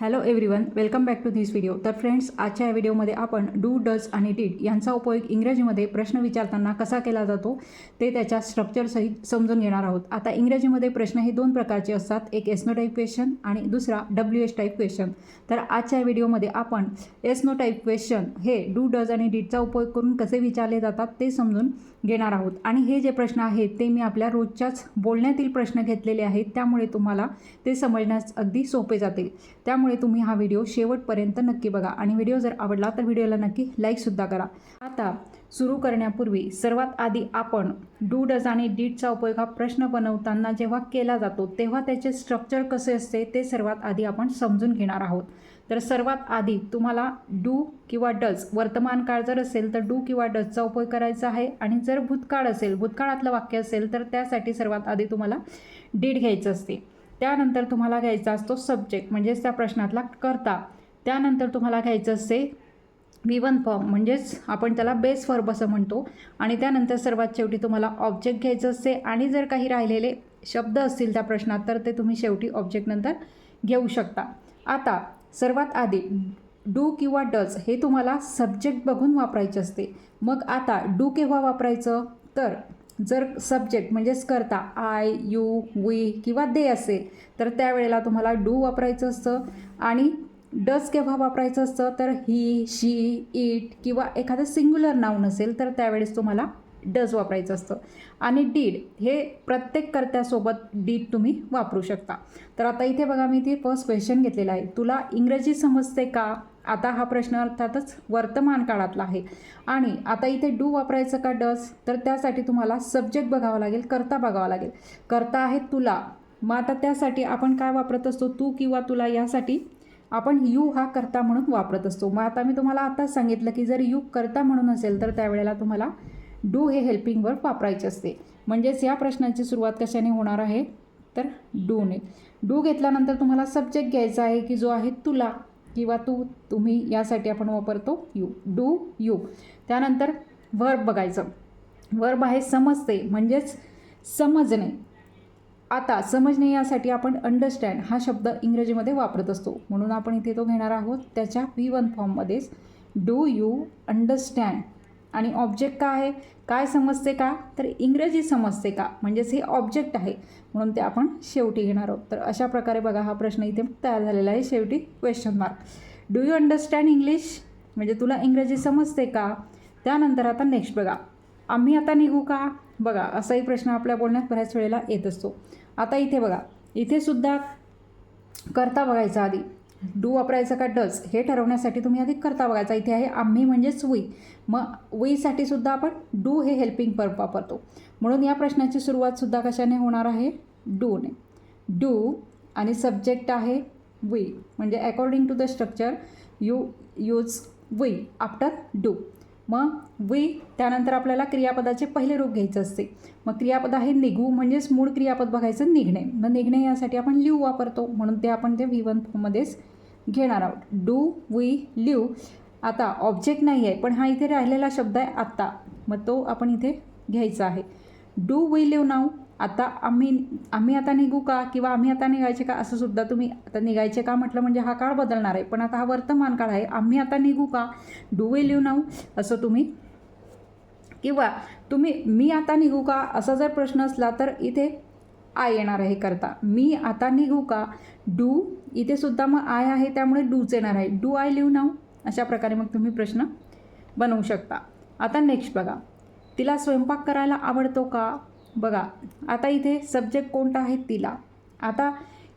Hello everyone, welcome back to this video. तर friends, आजच्या या व्हिडिओमध्ये आपण डू, डज आणि डिड यांचा उपयोग इंग्रजीमध्ये प्रश्न विचारताना कसा केला जातो ते त्याच्या स्ट्रक्चरसहित समजून घेणार आहोत. आता इंग्रजीमध्ये प्रश्न हे दोन प्रकारचे असतात, एक एस नो टाईप क्वेश्चन आणि दुसरा WH टाईप क्वेश्चन. तर आजच्या व्हिडिओमध्ये आपण एस नो टाईप क्वेश्चन हे डू, डज आणि डिडचा उपयोग करून कसे विचारले जातात ते समजून घेणार आहोत. आणि हे जे प्रश्न आहेत ते मी आपल्या रोजच्याच बोलण्यातील प्रश्न घेतलेले आहेत, त्यामुळे तुम्हाला ते समजण्यास अगदी सोपे जातील. त्यामुळे तुम्ही हा व्हिडिओ शेवटपर्यंत नक्की बघा आणि व्हिडिओ जर आवडला तर व्हिडिओला नक्की लाईकसुद्धा करा. आता सुरू करण्यापूर्वी सर्वात आधी आपण डू, डज आणि डिडचा उपयोग हा प्रश्न बनवताना जेव्हा केला जातो तेव्हा त्याचे स्ट्रक्चर कसे असते ते सर्वात आधी आपण समजून घेणार आहोत. तर सर्वात आधी तुम्हाला डू किंवा डज, वर्तमान काळ जर असेल तर डू किंवा डजचा उपयोग करायचा आहे, आणि जर भूतकाळ असेल, भूतकाळातलं वाक्य असेल तर त्यासाठी सर्वात आधी तुम्हाला डिड घ्यायचं असते. त्यानंतर तुम्हाला घ्यायचा असतो सब्जेक्ट म्हणजेच त्या प्रश्नातला कर्ता. त्यानंतर तुम्हाला घ्यायचं असते V1 फॉर्म म्हणजेच आपण त्याला बेस वर्ब असं म्हणतो, आणि त्यानंतर सर्वात शेवटी तुम्हाला ऑब्जेक्ट घ्यायचं असते. आणि जर काही राहिलेले शब्द असतील त्या प्रश्नात तर ते तुम्ही शेवटी ऑब्जेक्ट नंतर घेऊ शकता. आता सर्वात आधी डू किंवा डज हे तुम्हाला सब्जेक्ट बघून वापरायचे असते. मग आता डू केव्हा वापरायचं, तर जर सब्जेक्ट म्हणजेच कर्ता आय, यू, वी किंवा दे असेल तर त्यावेळेला तुम्हाला डू वापरायचं असतं. आणि डज केव्हा वापरायचं असतं, तर ही, शी, इट किंवा एखादं सिंग्युलर नाऊन असेल तर त्यावेळेस तुम्हाला डज वापरायचं असतं. आणि डीड हे प्रत्येक कर्त्यासोबत डीड तुम्ही वापरू शकता. तर आता इथे बघा, मी इथे फर्स्ट क्वेश्चन घेतलेला आहे, तुला इंग्रजी समजते का? आता हा प्रश्न अर्थातच वर्तमान काळातला आहे. आणि आता इथे डू वापरायचं का डज, तर त्यासाठी तुम्हाला सब्जेक्ट बघावा लागेल, कर्ता बघावा लागेल. कर्ता आहे तुला, मग आता त्यासाठी आपण काय वापरत असतो, तू किंवा तुला, यासाठी आपण यू हा कर्ता म्हणून वापरत असतो. मग आता मी तुम्हाला आताच सांगितलं की जर यू कर्ता म्हणून असेल तर त्यावेळेला तुम्हाला डू हे हेल्पिंग वर्ब वापरायचे असते. म्हणजेच या प्रश्नाची सुरुवात कशाने होणार आहे, तर डूने. डू घेतल्यानंतर तुम्हाला सब्जेक्ट घ्यायचा आहे की जो आहे तुला किंवा तू, तुम्ही, यासाठी आपण वापरतो यू, डू यू. त्यानंतर वर्ब बघायचं, वर्ब आहे समजते म्हणजेच समजणे. आता समजणे यासाठी आपण अंडरस्टँड हा शब्द इंग्रजीमध्ये वापरत असतो, म्हणून आपण इथे तो घेणार आहोत त्याच्या V1 फॉर्ममध्येच. Do you understand. आणि ऑब्जेक्ट का आहे, काय समजते का, तर इंग्रजी समजते का, म्हणजेच हे ऑब्जेक्ट आहे म्हणून ते आपण शेवटी घेणार आहोत. तर अशा प्रकारे बघा हा प्रश्न इथे तयार झालेला आहे, शेवटी question mark. Do you understand English म्हणजे तुला इंग्रजी समजते का. त्यानंतर आता नेक्स्ट बघा, आम्ही आता निघू का. बघा असाही प्रश्न आपल्या बोलण्यात बऱ्याच वेळेला येत असतो. आता इथे बघा, इथे सुद्धा कर्ता बघायचा आधी, डू वापरायचं का डज हे ठरवण्यासाठी तुम्ही आधी कर्ता बघायचा. इथे आहे आम्ही म्हणजेच वी, मग वीसाठी सुद्धा आपण डू हे हेल्पिंग वर्ब वापरतो, म्हणून या प्रश्नाची सुरुवातसुद्धा कशाने होणार आहे, डूने. डू आणि सब्जेक्ट आहे वी, म्हणजे according to the structure you use we after do. मग वी, त्यानंतर आपल्याला क्रियापदाचे पहिले रूप घ्यायचं असते. मग क्रियापद आहे निघू म्हणजेच मूळ क्रियापद बघायचं निघणे. मग निघणे यासाठी आपण लिव वापरतो, म्हणून ते आपण ते V1 मध्येच घेणार आहोत. Do we live. आता ऑब्जेक्ट नाही आहे पण हा इथे राहिलेला शब्द आहे आत्ता, मग तो आपण इथे घ्यायचा आहे. Do we live now. आता आम्ही आता निघू का किंवा आम्ही आता निघायचे का, असं सुद्धा तुम्ही, आता निघायचे का म्हटलं म्हणजे हा काळ बदलणार आहे, पण आता हा वर्तमान काळ आहे, आम्ही आता निघू का, डू वी लिव नाऊ असं तुम्ही. किंवा तुम्ही मी आता निघू का असा जर प्रश्न असला तर इथे आय येणार आहे करता, मी आता निघू का. डू इथे सुद्धा मग आय आहे त्यामुळे डूच येणार आहे, डू आय लिव नाऊ. अशा प्रकारे मग तुम्ही प्रश्न बनवू शकता. आता नेक्स्ट बघा, तिला स्वयंपाक करायला आवडतो का. बघा आता इथे सब्जेक्ट कोणता आहे, तिला. आता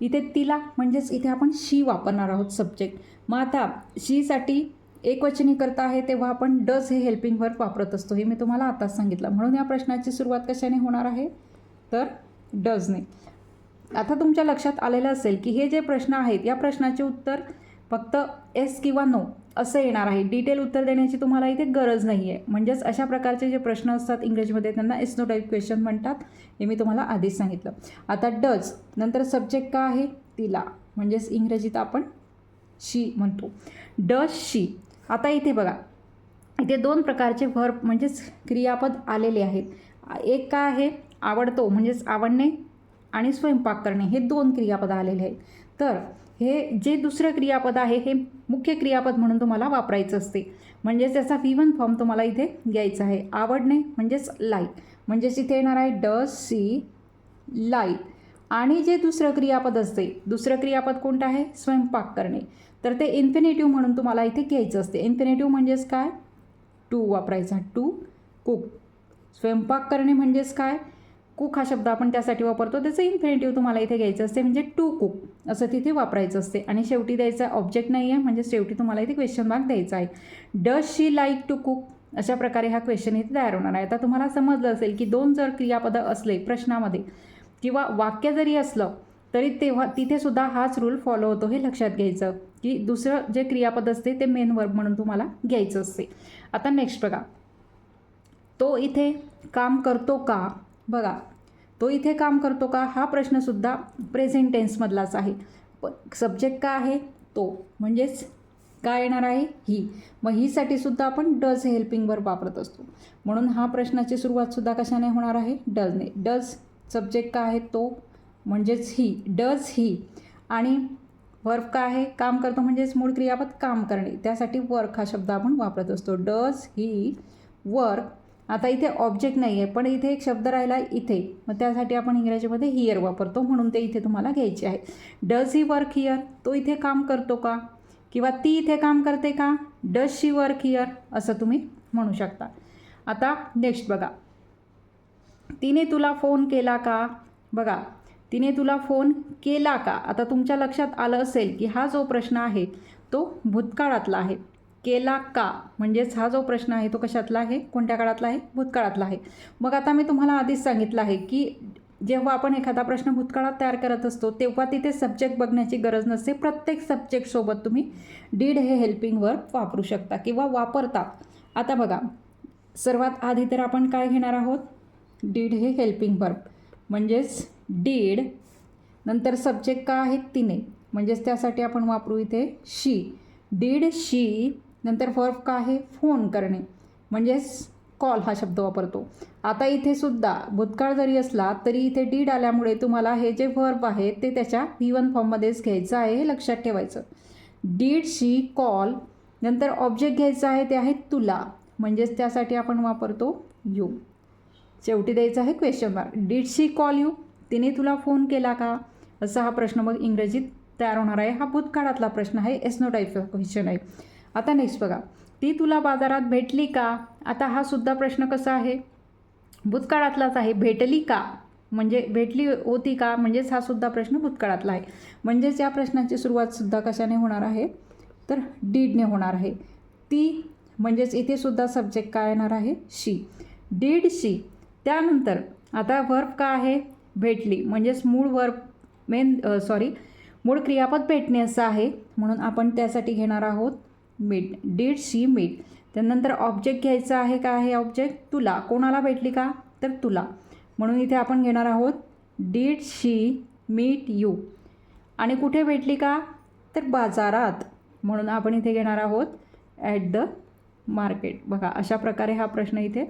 इथे तिला म्हणजेच इथे आपण शी वापरणार आहोत सब्जेक्ट. मग आता शीसाठी एकवचनी करता आहे तेव्हा आपण डज हे हेल्पिंग वर्ब वापरत असतो, हे मी तुम्हाला आताच सांगितलं. म्हणून या प्रश्नाची सुरुवात कशाने होणार आहे, तर डजने. आता तुमच्या लक्षात आलेलं असेल की हे जे प्रश्न आहेत या प्रश्नाचे उत्तर फक्त एस किंवा नो असं येणार आहे, डिटेल उत्तर देण्याची तुम्हाला इथे गरज नाही आहे. म्हणजेच अशा प्रकारचे जे प्रश्न असतात इंग्रजीमध्ये त्यांना एस नो टाईप क्वेश्चन म्हणतात, हे मी तुम्हाला आधीच सांगितलं. आता डज नंतर सब्जेक्ट का आहे, तिला, म्हणजेच इंग्रजीत आपण शी म्हणतो, डज शी. आता इथे बघा, इथे दोन प्रकारचे वर्ब म्हणजेच क्रियापद आलेले आहेत. एक काय आहे, आवडतो म्हणजेच आवडणे आणि स्वयंपाक करणे, हे दोन क्रियापद आलेले आहेत. तर हे जे दुसरं क्रियापद आहे हे मुख्य क्रियापद म्हणून तुम्हाला वापरायचं असते. म्हणजेच त्याचा V1 फॉर्म तुम्हाला इथे घ्यायचा आहे. आवडणे म्हणजेच लाईक, म्हणजेच इथे येणार आहे डज सी लाईक. आणि जे दुसरं क्रियापद असते, दुसरं क्रियापद कोणतं आहे? स्वयंपाक करणे. तर ते इन्फिनेटिव्ह म्हणून तुम्हाला इथे घ्यायचं असते. इन्फिनेटिव्ह म्हणजेच काय? टू वापरायचा, टू कुक. स्वयंपाक करणे म्हणजेच काय? कुक हा शब्द आपण त्यासाठी वापरतो, त्याचं इन्फिनेटिव्ह तुम्हाला इथे घ्यायचं असते, म्हणजे टू कुक असं तिथे वापरायचं असते. आणि शेवटी द्यायचा ऑब्जेक्ट नाही आहे, म्हणजे शेवटी तुम्हाला इथे क्वेश्चन मार्क द्यायचा आहे. Does she like to cook. अशा प्रकारे हा क्वेश्चन इथे तयार होणार आहे. आता तुम्हाला समजलं असेल की दोन जर क्रियापदं असले प्रश्नामध्ये किंवा वाक्य जरी असलं तरी तेव्हा तिथे सुद्धा हाच रूल फॉलो होतो, हे लक्षात घ्यायचं की दुसरं जे क्रियापद असते ते मेन वर्ब म्हणून तुम्हाला घ्यायचं असते. आता नेक्स्ट बघा, तो इथे काम करतो का? बघा, तो इथे काम करतो का हा प्रश्नसुद्धा प्रेझेंट टेन्समधलाच आहे. सब्जेक्ट का आहे? तो, म्हणजेच काय येणार आहे? ही. मग हीसाठी सुद्धा आपण डज हे हेल्पिंग वर्ब वापरत असतो. म्हणून हा प्रश्नाची सुरुवातसुद्धा कशाने होणार आहे? डजने. डज सब्जेक्ट का आहे? तो, म्हणजेच ही. Does he. आणि वर्क का आहे? काम करतो, म्हणजेच मूळ क्रियापद काम करणे, त्यासाठी वर्क हा शब्द आपण वापरत असतो. Does he work. आता इथे ऑब्जेक्ट नाही आहे, पण इथे एक शब्द राहिला इथे, मग त्यासाठी आपण इंग्रजीमध्ये हिअर वापरतो, म्हणून ते इथे तुम्हाला घ्यायचे आहे. Does he work here. तो इथे काम करतो का? किंवा ती इथे काम करते का? डज शी वर्क हिअर असं तुम्ही म्हणू शकता. आता नेक्स्ट बघा, तिने तुला फोन केला का? बघा, तिने तुला फोन केला का? आता तुमच्या लक्षात आलं असेल की हा जो प्रश्न आहे तो भूतकाळातला आहे. केला का म्हणजेच हा जो प्रश्न आहे तो कशातला आहे? कोणत्या काळातला आहे? भूतकाळातला आहे. मग आता मी तुम्हाला आधीच सांगितलं आहे की जेव्हा आपण एखादा प्रश्न भूतकाळात तयार करत असतो तेव्हा तिथे सब्जेक्ट बघण्याची गरज नसते. प्रत्येक सब्जेक्टसोबत तुम्ही डीड हे हेल्पिंग वर्ब वापरू शकता किंवा वापरता. आता बघा, सर्वात आधी तर आपण काय घेणार आहोत? डीड हे हेल्पिंग वर्ब, म्हणजेच डीड. नंतर सब्जेक्ट का आहे? तिने, म्हणजेच त्यासाठी आपण वापरू इथे शी. डीड शी. नंतर वर्ब का आहे? फोन करणे, म्हणजेच कॉल हा शब्द वापरतो. आता इथे सुद्धा भूतकाळ जरी असला तरी इथे डीड आल्यामुळे तुम्हाला हे जे वर्ब आहे ते त्याच्या V1 फॉर्ममध्येच घ्यायचं आहे, हे लक्षात ठेवायचं. Did she call. नंतर ऑब्जेक्ट घ्यायचं आहे, ते आहे तुला, म्हणजेच त्यासाठी आपण वापरतो यू. शेवटी द्यायचं आहे question mark. Did she call you. तिने तुला फोन केला का? असा हा प्रश्न मग इंग्रजीत तयार होणार आहे. हा भूतकाळातला प्रश्न आहे, एस नो टाईपचा क्वेश्चन आहे. आता नेक्स्ट बघा, ती तुला बाजारात भेटली का? आता हा सुद्धा प्रश्न कसा आहे? भूतकाळातलाच आहे. भेटली का म्हणजे भेटली होती का, म्हणजेच हा सुद्धा प्रश्न भूतकाळातला आहे. म्हणजेच या प्रश्नाची सुरुवातसुद्धा कशाने होणार आहे? तर डीडने होणार आहे. ती, म्हणजेच इथे सुद्धा सब्जेक्ट काय येणार आहे? शी. Did she. त्यानंतर आता वर्ब का आहे? भेटली, म्हणजेच मूळ वर्ब मूळ क्रियापद भेटणे असं आहे, म्हणून आपण त्यासाठी घेणार आहोत मीट. Did she meet. त्यानंतर ऑब्जेक्ट घ्यायचं आहे. का आहे ऑब्जेक्ट? तुला. कोणाला भेटली का? तर तुला, म्हणून इथे आपण घेणार आहोत डीड शी मीट यू. आणि कुठे भेटली का? तर बाजारात, म्हणून आपण इथे घेणार आहोत ॲट द मार्केट. बघा, अशा प्रकारे हा प्रश्न इथे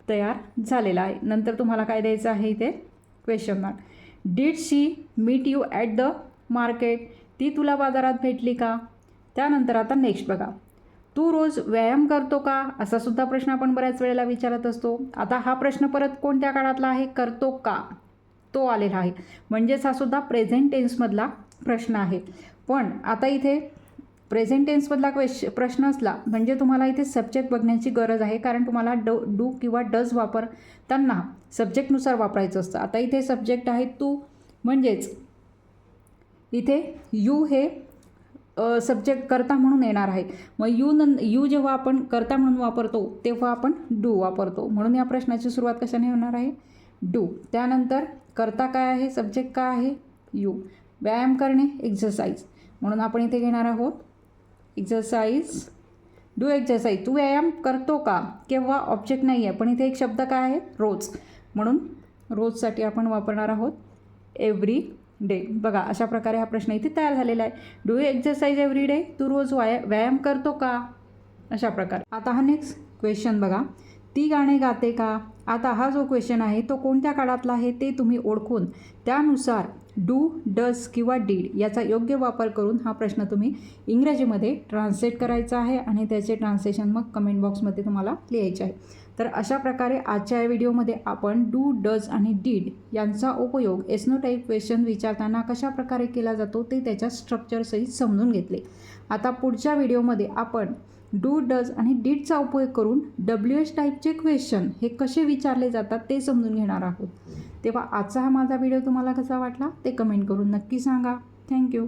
तयार झालेला आहे. नंतर तुम्हाला काय द्यायचं आहे इथे? Question mark. Did she meet you at the market. ती तुला बाजारात भेटली का? त्यानंतर आता नेक्स्ट बघा, तू रोज व्यायाम करतो का? असा सुद्धा प्रश्न आपण बऱ्याच वेळेला विचारत असतो. आता हा प्रश्न परत कोणत्या काळातला आहे? करतो का, तो आलेला आहे, म्हणजेच हा सुद्धा प्रेझेंट टेन्समधला प्रश्न आहे. पण आता इथे प्रेझेंट टेन्समधला प्रश्न असला म्हणजे तुम्हाला इथे सब्जेक्ट बघण्याची गरज आहे, कारण तुम्हाला डू किंवा डज वापरताना सब्जेक्टनुसार वापरायचं असतं. आता इथे सब्जेक्ट आहे तू, म्हणजेच इथे यू हे सब्जेक्ट करता म्हणून येणार आहे. मग यू जेव्हा आपण करता म्हणून वापरतो तेव्हा आपण डू वापरतो, म्हणून या प्रश्नाची सुरुवात कशाने होणार आहे? डू. त्यानंतर करता काय आहे? सब्जेक्ट काय आहे? यू. व्यायाम करणे, एक्झरसाइज, म्हणून आपण इथे घेणार आहोत एक्झरसाइज. Do exercise. तू व्यायाम करतो का? केव्हा? ऑब्जेक्ट नाही आहे, पण इथे एक शब्द काय आहे? रोज, म्हणून रोजसाठी आपण वापरणार आहोत एव्हरी डे. बघा, अशा प्रकारे हा प्रश्न इथे तयार झालेला आहे. Do you exercise every day. तू रोज व्यायाम करतो का? अशा प्रकारे. आता हा नेक्स्ट क्वेश्चन बघा, ती गाणे गाते का? आता हा जो क्वेश्चन आहे तो कोणत्या काळातला आहे ते तुम्ही ओळखून त्यानुसार डू, डज किंवा डीड याचा योग्य वापर करून हा प्रश्न तुम्ही इंग्रजीमध्ये ट्रान्सलेट करायचा आहे आणि त्याचे ट्रान्सलेशन मग कमेंट बॉक्समध्ये तुम्हाला लिहायचे आहे. तर अशा प्रकारे आजच्या या व्हिडिओमध्ये आपण डू, डज आणि डीड यांचा उपयोग एसनो टाईप क्वेश्चन विचारताना कशा प्रकारे केला जातो ते त्याच्या स्ट्रक्चरसहित समजून घेतले. आता पुढच्या व्हिडिओमध्ये आपण डू, डज आणि डीडचा उपयोग करून WH टाईपचे क्वेश्चन हे कसे विचारले जातात ते समजून घेणार आहोत. तेव्हा आजचा हा माझा व्हिडिओ तुम्हाला कसा वाटला ते कमेंट करून नक्की सांगा. थँक्यू.